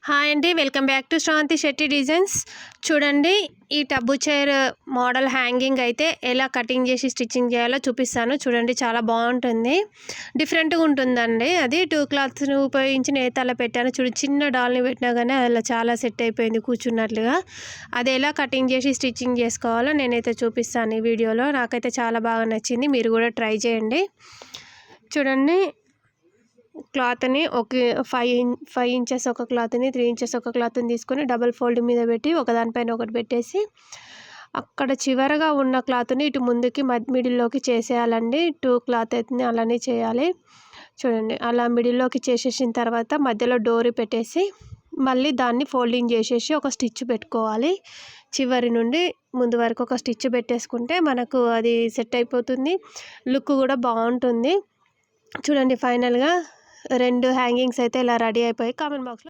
Hi అండి, welcome back to Sravanthi Shetty designs. చూడండి, ఈ టబ్బు చైర్ మోడల్ హ్యాంగింగ్ అయితే ఎలా కటింగ్ చేసి స్టిచ్చింగ్ చేయాలో చూపిస్తాను. చూడండి, చాలా బాగుంటుంది, డిఫరెంట్గా ఉంటుందండి. అది 2 క్లాత్స్ని ఉపయోగించి నేత అలా పెట్టాను. చూడు, చిన్న డాల్ని పెట్టినా కానీ అలా చాలా సెట్ అయిపోయింది కూర్చున్నట్లుగా. అది ఎలా కటింగ్ చేసి స్టిచ్చింగ్ చేసుకోవాలో నేనైతే చూపిస్తాను ఈ వీడియోలో. నాకైతే చాలా బాగా నచ్చింది, మీరు కూడా ట్రై చేయండి. చూడండి, క్లాత్ని ఒక 5 ఇంచెస్ ఒక క్లాత్ని, 3 ఇంచెస్ ఒక క్లాత్ని తీసుకొని డబల్ ఫోల్డ్ మీద పెట్టి ఒకదానిపైన ఒకటి పెట్టేసి అక్కడ చివరగా ఉన్న క్లాత్ని ఇటు ముందుకి మిడిల్లోకి చేసేయాలండి. 2 క్లాత్ అయితే అలానే చేయాలి. చూడండి, అలా మిడిల్లోకి చేసేసిన తర్వాత మధ్యలో డోరీ పెట్టేసి మళ్ళీ దాన్ని ఫోల్డింగ్ చేసేసి ఒక స్టిచ్ పెట్టుకోవాలి. చివరి నుండి ముందు వరకు ఒక స్టిచ్ పెట్టేసుకుంటే మనకు అది సెట్ అయిపోతుంది, లుక్ కూడా బాగుంటుంది. చూడండి, ఫైనల్గా 2 హ్యాంగింగ్స్ అయితే ఇలా రెడీ అయిపోయి కామెంట్ బాక్స్లో